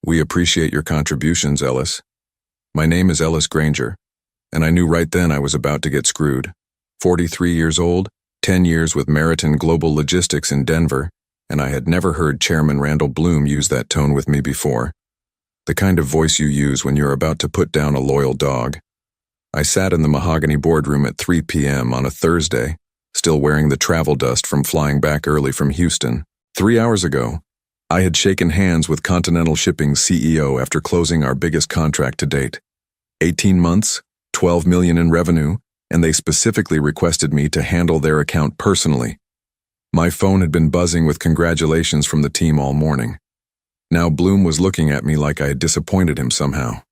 We appreciate your contributions, Ellis. My name is Ellis Granger, and I knew right then I was about to get screwed. 43 years old, 10 years with Meriton Global Logistics in Denver, and I had never heard Chairman Randall Bloom use that tone with me before. The kind of voice you use when you're about to put down a loyal dog. I sat in the mahogany boardroom at 3 p.m. on a Thursday, still wearing the travel dust from flying back early from Houston. 3 hours ago, I had shaken hands with Continental Shipping's CEO after closing our biggest contract to date. 18 months, $12 million in revenue, and they specifically requested me to handle their account personally. My phone had been buzzing with congratulations from the team all morning. Now Bloom was looking at me like I had disappointed him somehow.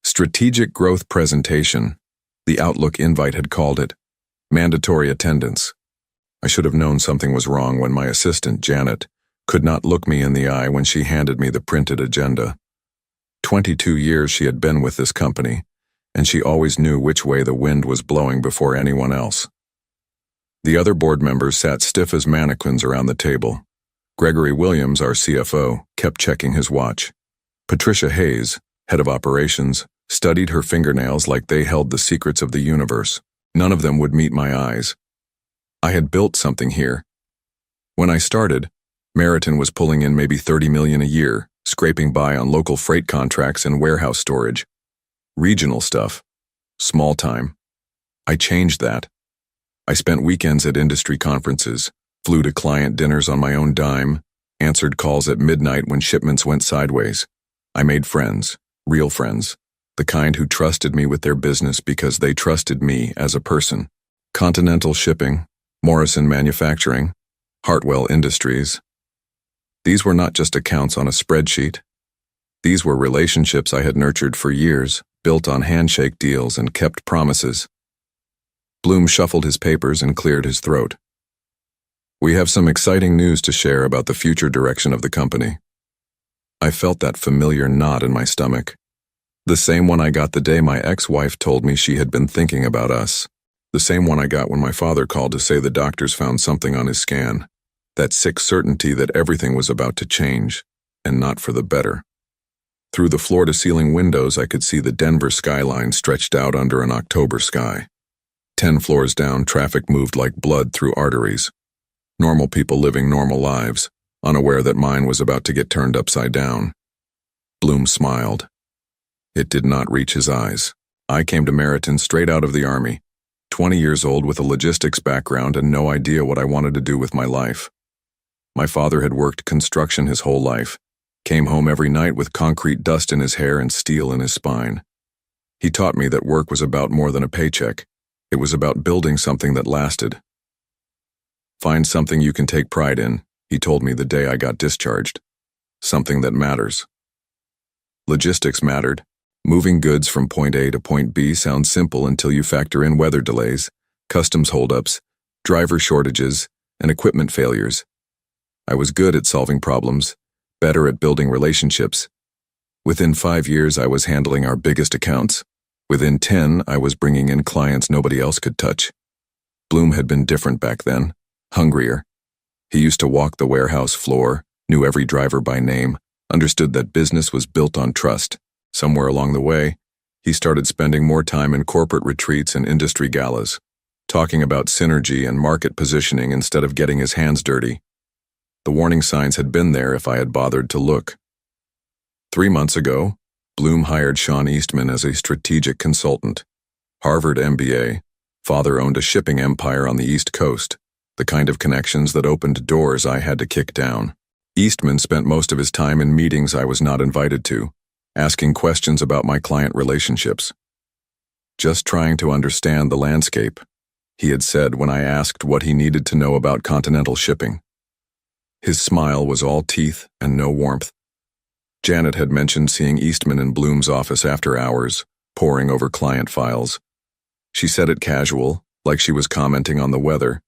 Strategic Growth Presentation, the Outlook invite had called it. Mandatory attendance. I should have known something was wrong when my assistant, Janet, could not look me in the eye when she handed me the printed agenda. 22 years she had been with this company, and she always knew which way the wind was blowing before anyone else. The other board members sat stiff as mannequins around the table. Gregory Williams, our CFO, kept checking his watch. Patricia Hayes, head of operations, studied her fingernails like they held the secrets of the universe. None of them would meet my eyes. I had built something here. When I started, Meriton was pulling in maybe $30 million a year, scraping by on local freight contracts and warehouse storage. Regional stuff. Small time. I changed that. I spent weekends at industry conferences, flew to client dinners on my own dime, answered calls at midnight when shipments went sideways. I made friends, real friends, the kind who trusted me with their business because they trusted me as a person. Continental Shipping, Morrison Manufacturing, Hartwell Industries. These were not just accounts on a spreadsheet. These were relationships I had nurtured for years, built on handshake deals and kept promises. Bloom shuffled his papers and cleared his throat. We have some exciting news to share about the future direction of the company. I felt that familiar knot in my stomach. The same one I got the day my ex-wife told me she had been thinking about us. The same one I got when my father called to say the doctors found something on his scan. That sick certainty that everything was about to change, and not for the better. Through the floor-to-ceiling windows I could see the Denver skyline stretched out under an October sky. 10 floors down, traffic moved like blood through arteries. Normal people living normal lives, unaware that mine was about to get turned upside down. Bloom smiled. It did not reach his eyes. I came to Meriton straight out of the Army, 20 years old with a logistics background and no idea what I wanted to do with my life. My father had worked construction his whole life, came home every night with concrete dust in his hair and steel in his spine. He taught me that work was about more than a paycheck. It was about building something that lasted. Find something you can take pride in, he told me the day I got discharged. Something that matters. Logistics mattered. Moving goods from point A to point B sounds simple until you factor in weather delays, customs holdups, driver shortages, and equipment failures. I was good at solving problems, better at building relationships. Within 5 years, I was handling our biggest accounts. Within 10, I was bringing in clients nobody else could touch. Bloom had been different back then, hungrier. He used to walk the warehouse floor, knew every driver by name, understood that business was built on trust. Somewhere along the way, he started spending more time in corporate retreats and industry galas, talking about synergy and market positioning instead of getting his hands dirty. The warning signs had been there if I had bothered to look. 3 months ago, Bloom hired Sean Eastman as a strategic consultant. Harvard MBA, father owned a shipping empire on the East Coast, the kind of connections that opened doors I had to kick down. Eastman spent most of his time in meetings I was not invited to, asking questions about my client relationships. Just trying to understand the landscape, he had said when I asked what he needed to know about Continental Shipping. His smile was all teeth and no warmth. Janet had mentioned seeing Eastman in Bloom's office after hours, poring over client files. She said it casual, like she was commenting on the weather,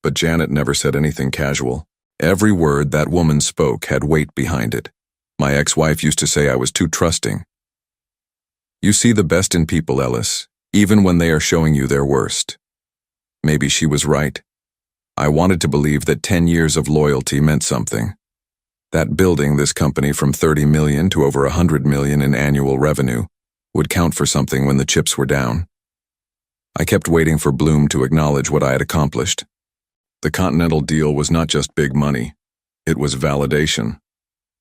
but Janet never said anything casual. Every word that woman spoke had weight behind it. My ex-wife used to say I was too trusting. You see the best in people, Ellis, even when they are showing you their worst. Maybe she was right. I wanted to believe that 10 years of loyalty meant something. That building this company from 30 million to over 100 million in annual revenue would count for something when the chips were down. I kept waiting for Bloom to acknowledge what I had accomplished. The Continental deal was not just big money. It was validation.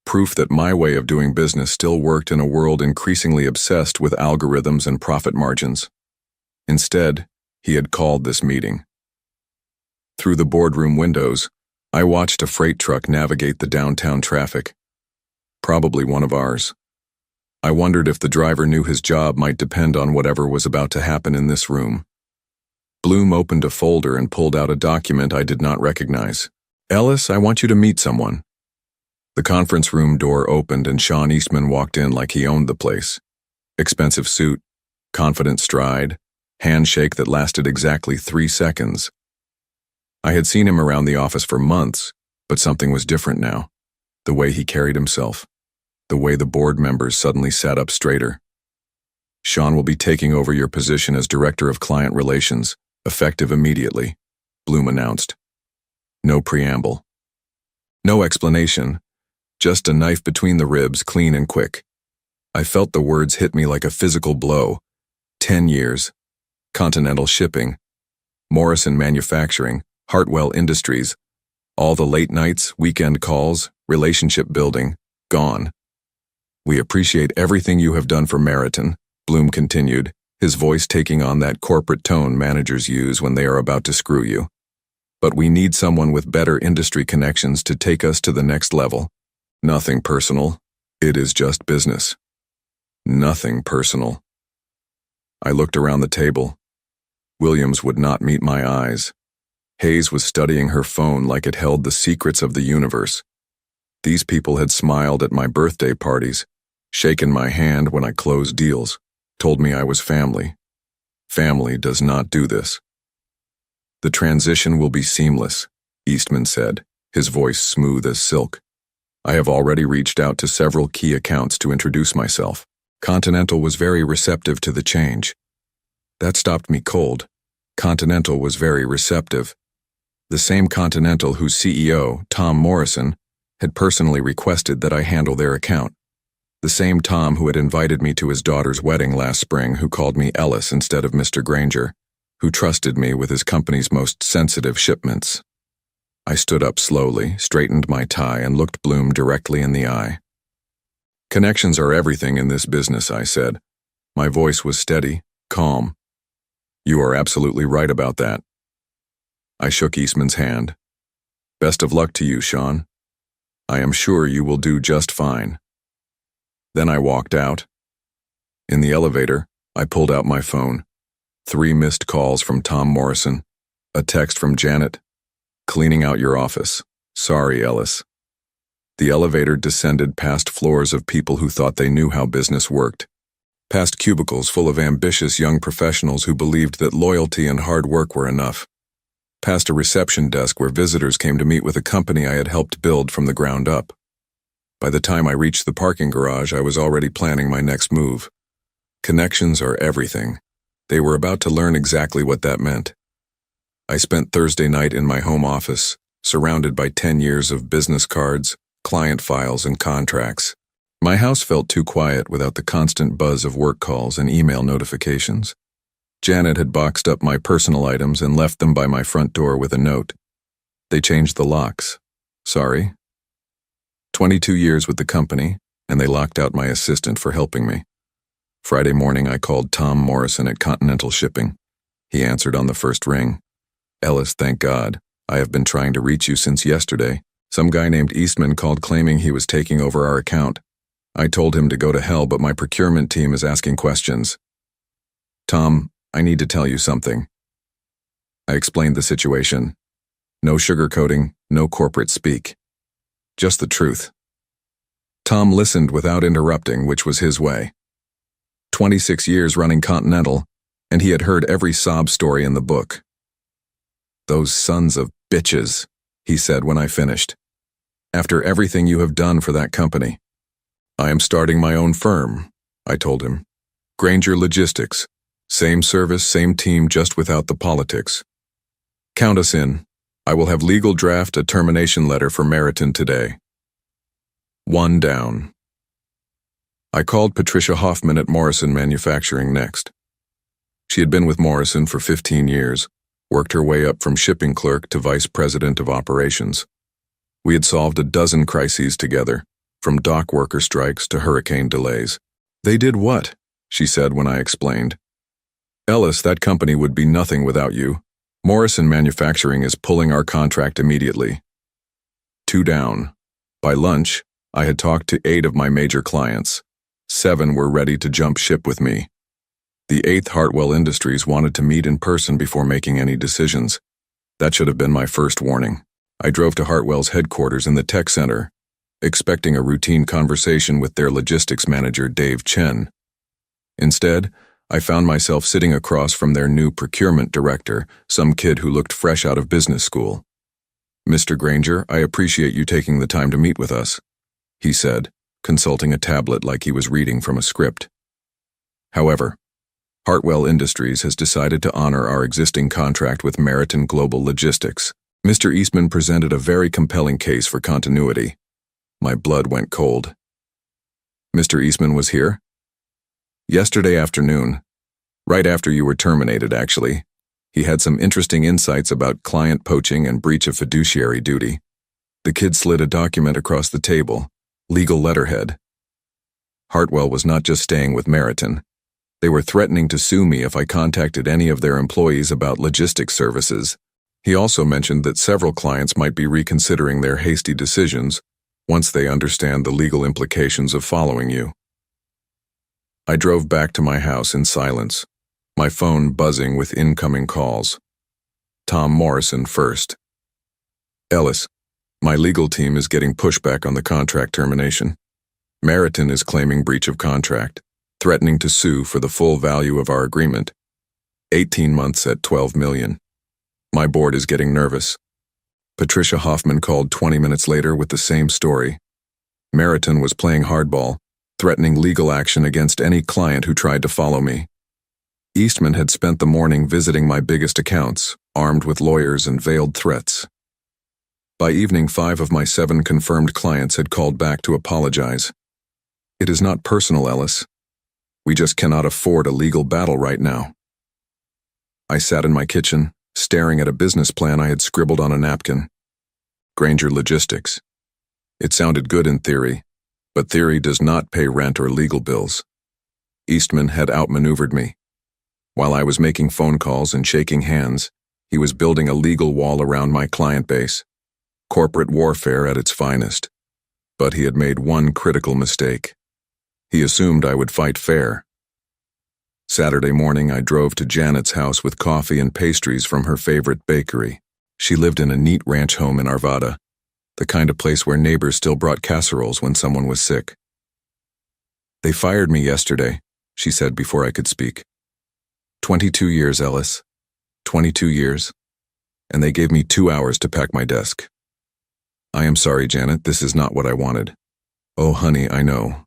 Proof that my way of doing business still worked in a world increasingly obsessed with algorithms and profit margins. Instead, he had called this meeting. Through the boardroom windows, I watched a freight truck navigate the downtown traffic. Probably one of ours. I wondered if the driver knew his job might depend on whatever was about to happen in this room. Bloom opened a folder and pulled out a document I did not recognize. "Ellis, I want you to meet someone." The conference room door opened and Sean Eastman walked in like he owned the place. Expensive suit, confident stride, handshake that lasted exactly 3 seconds. I had seen him around the office for months, but something was different now. The way he carried himself. The way the board members suddenly sat up straighter. "Sean will be taking over your position as Director of Client Relations, effective immediately," Bloom announced. No preamble. No explanation. Just a knife between the ribs, clean and quick. I felt the words hit me like a physical blow. 10 years. Continental Shipping. Morrison Manufacturing. Hartwell Industries. All the late nights, weekend calls, relationship building, gone. "We appreciate everything you have done for Meriton," Bloom continued, his voice taking on that corporate tone managers use when they are about to screw you. "But we need someone with better industry connections to take us to the next level. Nothing personal. It is just business. Nothing personal." I looked around the table. Williams would not meet my eyes. Hayes was studying her phone like it held the secrets of the universe. These people had smiled at my birthday parties, shaken my hand when I closed deals, told me I was family. Family does not do this. "The transition will be seamless," Eastman said, his voice smooth as silk. "I have already reached out to several key accounts to introduce myself." Continental was very receptive to the change. That stopped me cold. Continental was very receptive. The same Continental whose CEO, Tom Morrison, had personally requested that I handle their account. The same Tom who had invited me to his daughter's wedding last spring, who called me Ellis instead of Mr. Granger, who trusted me with his company's most sensitive shipments. I stood up slowly, straightened my tie, and looked Bloom directly in the eye. "Connections are everything in this business," I said. My voice was steady, calm. "You are absolutely right about that." I shook Eastman's hand. "Best of luck to you, Sean. I am sure you will do just fine." Then I walked out. In the elevator, I pulled out my phone. 3 missed calls from Tom Morrison. A text from Janet. "Cleaning out your office. Sorry, Ellis." The elevator descended past floors of people who thought they knew how business worked. Past cubicles full of ambitious young professionals who believed that loyalty and hard work were enough. Past a reception desk where visitors came to meet with a company I had helped build from the ground up. By the time I reached the parking garage, I was already planning my next move. Connections are everything. They were about to learn exactly what that meant. I spent Thursday night in my home office, surrounded by 10 years of business cards, client files, and contracts. My house felt too quiet without the constant buzz of work calls and email notifications. Janet had boxed up my personal items and left them by my front door with a note. They changed the locks. Sorry. 22 years with the company, and they locked out my assistant for helping me. Friday morning, I called Tom Morrison at Continental Shipping. He answered on the first ring. "Ellis, thank God. I have been trying to reach you since yesterday. Some guy named Eastman called claiming he was taking over our account. I told him to go to hell, but my procurement team is asking questions. Tom, I need to tell you something." I explained the situation. No sugarcoating, no corporate speak. Just the truth. Tom listened without interrupting, which was his way. 26 years running Continental, and he had heard every sob story in the book. "Those sons of bitches," he said when I finished. "After everything you have done for that company." "I am starting my own firm," I told him. "Granger Logistics. Same service, same team, just without the politics. Count us in. I will have legal draft a termination letter for Meriton today." One down. I called Patricia Hoffman at Morrison Manufacturing next. She had been with Morrison for 15 years, worked her way up from shipping clerk to vice president of operations. We had solved a dozen crises together, from dock worker strikes to hurricane delays. They did what? She said when I explained. Ellis, that company would be nothing without you. Morrison Manufacturing is pulling our contract immediately. 2 down. By lunch, I had talked to 8 of my major clients. 7 were ready to jump ship with me. The 8th, Hartwell Industries, wanted to meet in person before making any decisions. That should have been my first warning. I drove to Hartwell's headquarters in the tech center, expecting a routine conversation with their logistics manager, Dave Chen. Instead, I found myself sitting across from their new procurement director, some kid who looked fresh out of business school. "Mr. Granger, I appreciate you taking the time to meet with us," he said, consulting a tablet like he was reading from a script. However, Hartwell Industries has decided to honor our existing contract with Meriton Global Logistics. Mr. Eastman presented a very compelling case for continuity. My blood went cold. Mr. Eastman was here? Yesterday afternoon, right after you were terminated, actually. He had some interesting insights about client poaching and breach of fiduciary duty. The kid slid a document across the table, legal letterhead. Hartwell was not just staying with Meriton. They were threatening to sue me if I contacted any of their employees about logistics services. He also mentioned that several clients might be reconsidering their hasty decisions once they understand the legal implications of following you. I drove back to my house in silence, my phone buzzing with incoming calls. Tom Morrison first. "Ellis, my legal team is getting pushback on the contract termination. Meriton is claiming breach of contract, threatening to sue for the full value of our agreement. 18 months at $12 million. My board is getting nervous." Patricia Hoffman called 20 minutes later with the same story. Meriton was playing hardball, threatening legal action against any client who tried to follow me. Eastman had spent the morning visiting my biggest accounts, armed with lawyers and veiled threats. By evening, 5 of my 7 confirmed clients had called back to apologize. "It is not personal, Ellis. We just cannot afford a legal battle right now." I sat in my kitchen, staring at a business plan I had scribbled on a napkin. Granger Logistics. It sounded good in theory, but theory does not pay rent or legal bills. Eastman had outmaneuvered me. While I was making phone calls and shaking hands, he was building a legal wall around my client base. Corporate warfare at its finest. But he had made one critical mistake. He assumed I would fight fair. Saturday morning, I drove to Janet's house with coffee and pastries from her favorite bakery. She lived in a neat ranch home in Arvada, the kind of place where neighbors still brought casseroles when someone was sick. "They fired me yesterday," she said before I could speak. 22 years, Ellis. 22 years. And they gave me 2 hours to pack my desk. "I am sorry, Janet, this is not what I wanted." "Oh, honey, I know."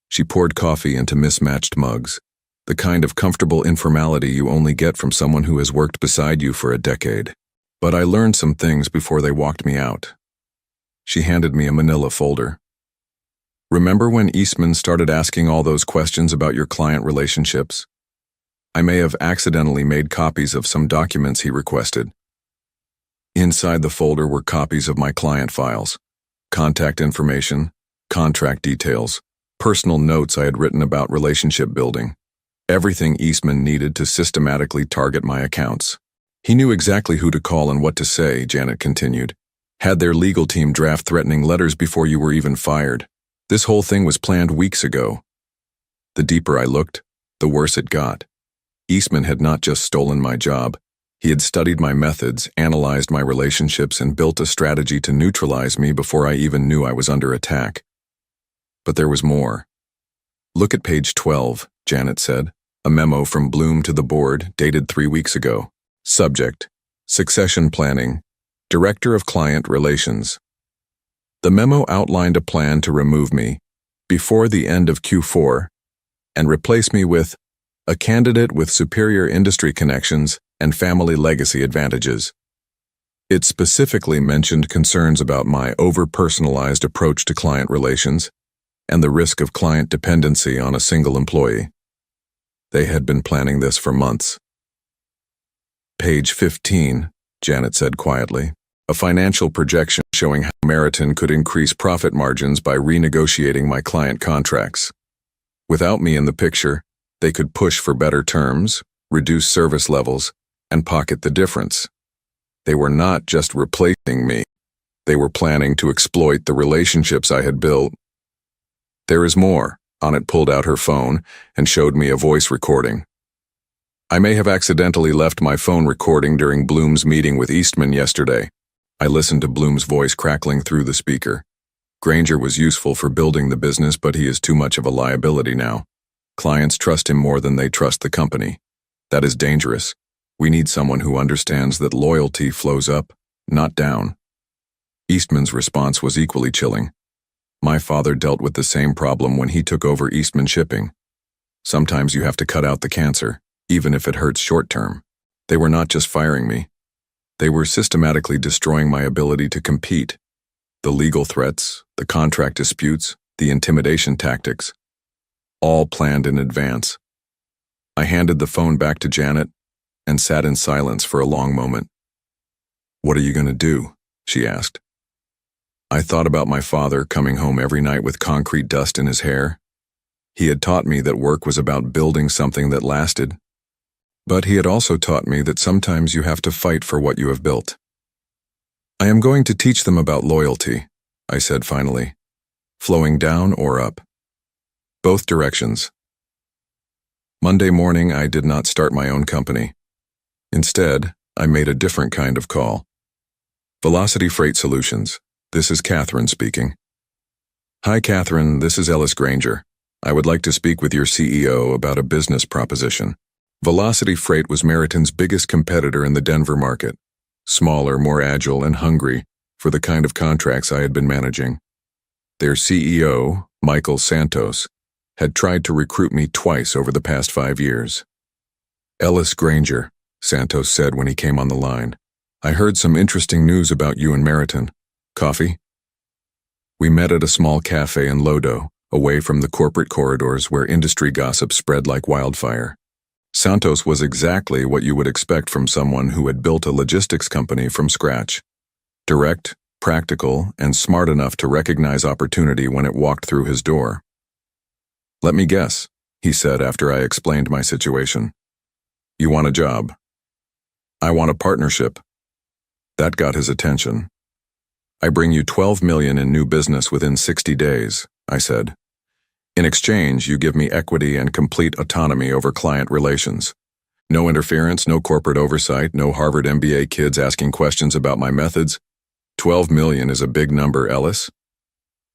She poured coffee into mismatched mugs, the kind of comfortable informality you only get from someone who has worked beside you for a decade. "But I learned some things before they walked me out." She handed me a manila folder. "Remember when Eastman started asking all those questions about your client relationships? I may have accidentally made copies of some documents he requested. Inside the folder were copies of my client files, contact information, contract details, personal notes I had written about relationship building. Everything Eastman needed to systematically target my accounts. He knew exactly who to call and what to say," Janet continued. "Had their legal team draft threatening letters before you were even fired. This whole thing was planned weeks ago." The deeper I looked, the worse it got. Eastman had not just stolen my job. He had studied my methods, analyzed my relationships, and built a strategy to neutralize me before I even knew I was under attack. But there was more. "Look at page 12, Janet said, a memo from Bloom to the board dated 3 weeks ago. Subject: Succession Planning, Director of Client Relations. The memo outlined a plan to remove me before the end of Q4 and replace me with a candidate with superior industry connections and family legacy advantages. It specifically mentioned concerns about my over-personalized approach to client relations and the risk of client dependency on a single employee. They had been planning this for months. Page 15, Janet said quietly. A financial projection showing how Meriton could increase profit margins by renegotiating my client contracts. Without me in the picture, they could push for better terms, reduce service levels, and pocket the difference. They were not just replacing me. They were planning to exploit the relationships I had built. There is more. Annette pulled out her phone and showed me a voice recording. I may have accidentally left my phone recording during Bloom's meeting with Eastman yesterday. I listened to Bloom's voice crackling through the speaker. Granger was useful for building the business, but he is too much of a liability now. Clients trust him more than they trust the company. That is dangerous. We need someone who understands that loyalty flows up, not down. Eastman's response was equally chilling. My father dealt with the same problem when he took over Eastman Shipping. Sometimes you have to cut out the cancer, even if it hurts short term. They were not just firing me. They were systematically destroying my ability to compete. The legal threats, the contract disputes, the intimidation tactics, all planned in advance. I handed the phone back to Janet and sat in silence for a long moment. "What are you going to do?" she asked. I thought about my father coming home every night with concrete dust in his hair. He had taught me that work was about building something that lasted. But he had also taught me that sometimes you have to fight for what you have built. "I am going to teach them about loyalty," I said finally. "Flowing down or up? Both directions." Monday morning, I did not start my own company. Instead, I made a different kind of call. Velocity Freight Solutions. This is Catherine speaking. "Hi, Catherine. This is Ellis Granger. I would like to speak with your CEO about a business proposition." Velocity Freight was Meriton's biggest competitor in the Denver market, smaller, more agile, and hungry for the kind of contracts I had been managing. Their CEO, Michael Santos, had tried to recruit me twice over the past 5 years. "Ellis Granger," Santos said when he came on the line. "I heard some interesting news about you and Meriton. Coffee?" We met at a small cafe in Lodo, away from the corporate corridors where industry gossip spread like wildfire. Santos was exactly what you would expect from someone who had built a logistics company from scratch. Direct, practical, and smart enough to recognize opportunity when it walked through his door. "Let me guess," he said after I explained my situation. "You want a job?" "I want a partnership." That got his attention. "I bring you $12 million in new business within 60 days, I said. "In exchange, you give me equity and complete autonomy over client relations. No interference, no corporate oversight, no Harvard MBA kids asking questions about my methods. $12 million is a big number, Ellis.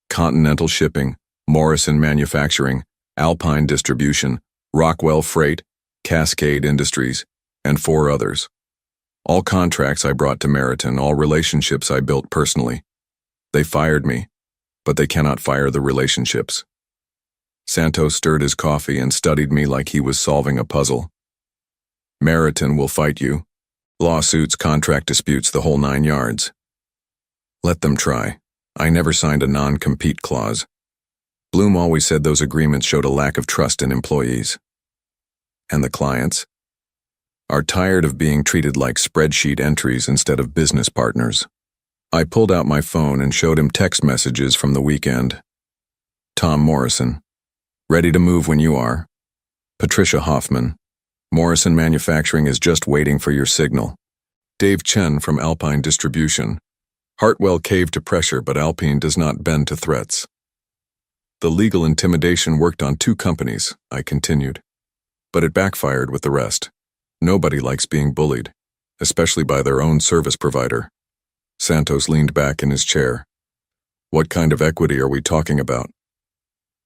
Continental Shipping, Morrison Manufacturing, Alpine Distribution, Rockwell Freight, Cascade Industries, and 4 others. All contracts I brought to Meriton, all relationships I built personally. They fired me, but they cannot fire the relationships." Santos stirred his coffee and studied me like he was solving a puzzle. "Meriton will fight you. Lawsuits, contract disputes, the whole 9 yards. Let them try. I never signed a non-compete clause. Bloom always said those agreements showed a lack of trust in employees. And the clients are tired of being treated like spreadsheet entries instead of business partners." I pulled out my phone and showed him text messages from the weekend. "Tom Morrison. Ready to move when you are. Patricia Hoffman. Morrison Manufacturing is just waiting for your signal. Dave Chen from Alpine Distribution. Hartwell caved to pressure, but Alpine does not bend to threats." The legal intimidation worked on 2 companies, I continued. But it backfired with the rest. Nobody likes being bullied, especially by their own service provider. Santos leaned back in his chair. "What kind of equity are we talking about?"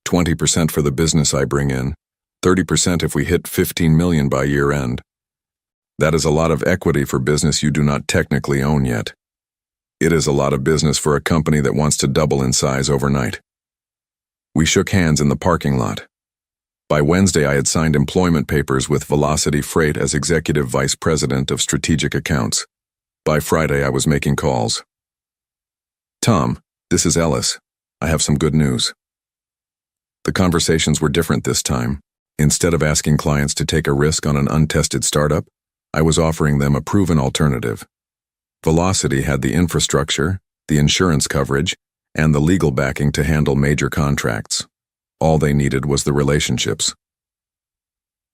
20% for the business I bring in, 30% if we hit 15 million by year end. That is a lot of equity for business you do not technically own yet. It is a lot of business for a company that wants to double in size overnight. We shook hands in the parking lot. By Wednesday, I had signed employment papers with Velocity Freight as Executive Vice President of Strategic Accounts. By Friday, I was making calls. Tom, this is Ellis. I have some good news. The conversations were different this time. Instead of asking clients to take a risk on an untested startup, I was offering them a proven alternative. Velocity had the infrastructure, the insurance coverage, and the legal backing to handle major contracts. All they needed was the relationships.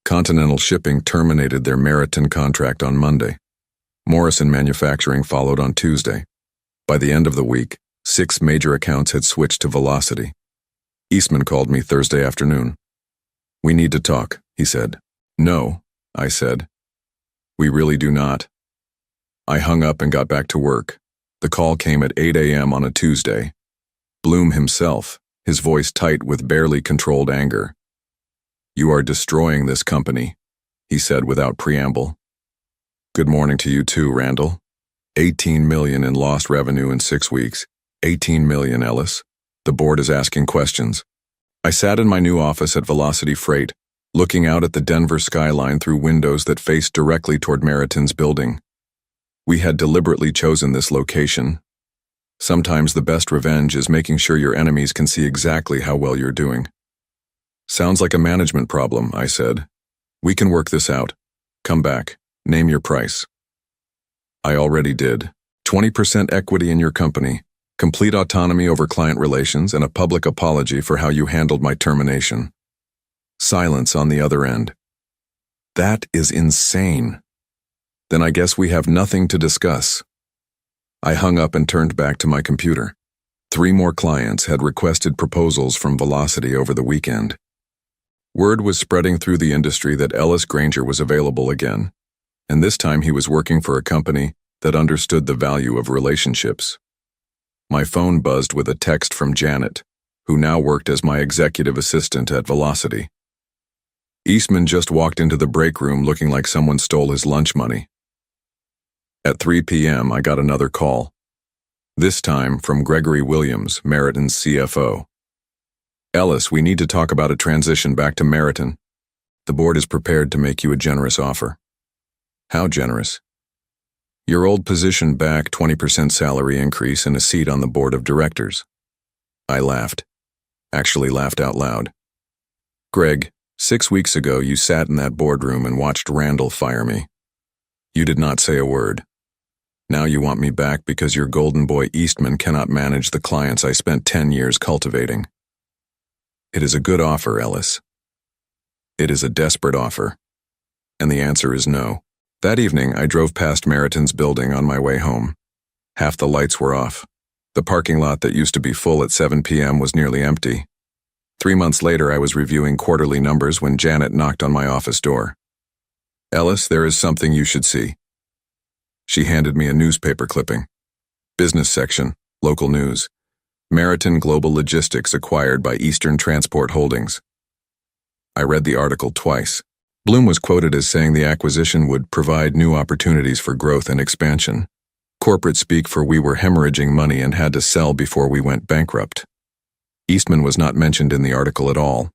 Continental Shipping terminated their Meriton contract on Monday. Morrison Manufacturing followed on Tuesday. By the end of the week, 6 major accounts had switched to Velocity. Eastman called me Thursday afternoon. "We need to talk," he said. "No," I said. "We really do not." I hung up and got back to work. The call came at 8 a.m. on a Tuesday. Bloom himself, his voice tight with barely controlled anger. "You are destroying this company," he said without preamble. "Good morning to you too, Randall. 18 million in lost revenue in 6 weeks. 18 million, Ellis. The board is asking questions." I sat in my new office at Velocity Freight, looking out at the Denver skyline through windows that faced directly toward Meriton's building. We had deliberately chosen this location. Sometimes the best revenge is making sure your enemies can see exactly how well you're doing. "Sounds like a management problem," I said. "We can work this out. Come back. Name your price." I already did. 20% equity in your company, complete autonomy over client relations, and a public apology for how you handled my termination. Silence on the other end. "That is insane." "Then I guess we have nothing to discuss." I hung up and turned back to my computer. 3 more clients had requested proposals from Velocity over the weekend. Word was spreading through the industry that Ellis Granger was available again, and this time he was working for a company that understood the value of relationships. My phone buzzed with a text from Janet, who now worked as my executive assistant at Velocity. Eastman just walked into the break room looking like someone stole his lunch money. At 3 p.m., I got another call. This time from Gregory Williams, Meriton's CFO. "Ellis, we need to talk about a transition back to Meriton. The board is prepared to make you a generous offer." "How generous?" "Your old position back, 20% salary increase, and a seat on the board of directors." I laughed. Actually laughed out loud. "Greg, 6 weeks ago you sat in that boardroom and watched Randall fire me. You did not say a word. Now you want me back because your golden boy Eastman cannot manage the clients I spent 10 years cultivating. It is a good offer, Ellis. It is a desperate offer. And the answer is no." That evening, I drove past Meriton's building on my way home. Half the lights were off. The parking lot that used to be full at 7 p.m. was nearly empty. 3 months later, I was reviewing quarterly numbers when Janet knocked on my office door. "Ellis, there is something you should see." She handed me a newspaper clipping. Business section, local news. Meriton Global Logistics acquired by Eastern Transport Holdings. I read the article twice. Bloom was quoted as saying the acquisition would provide new opportunities for growth and expansion. Corporate speak for we were hemorrhaging money and had to sell before we went bankrupt. Eastman was not mentioned in the article at all.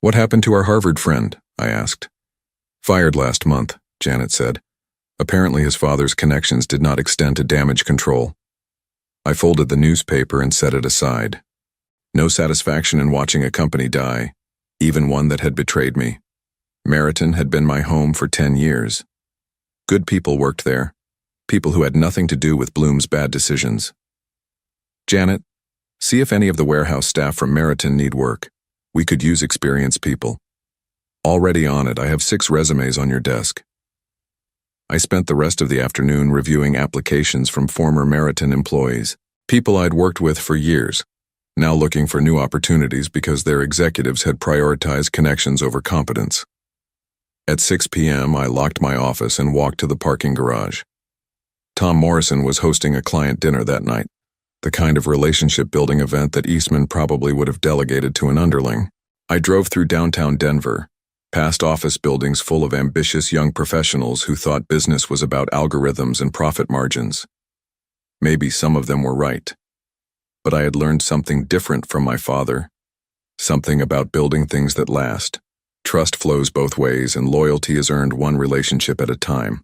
"What happened to our Harvard friend?" I asked. "Fired last month," Janet said. "Apparently his father's connections did not extend to damage control." I folded the newspaper and set it aside. No satisfaction in watching a company die, even one that had betrayed me. Meriton had been my home for 10 years. Good people worked there, people who had nothing to do with Bloom's bad decisions. "Janet, see if any of the warehouse staff from Meriton need work. We could use experienced people." "Already on it. I have 6 resumes on your desk." I spent the rest of the afternoon reviewing applications from former Meriton employees, people I'd worked with for years, now looking for new opportunities because their executives had prioritized connections over competence. At 6 p.m., I locked my office and walked to the parking garage. Tom Morrison was hosting a client dinner that night, the kind of relationship-building event that Eastman probably would have delegated to an underling. I drove through downtown Denver, past office buildings full of ambitious young professionals who thought business was about algorithms and profit margins. Maybe some of them were right. But I had learned something different from my father, something about building things that last. Trust flows both ways, and loyalty is earned one relationship at a time.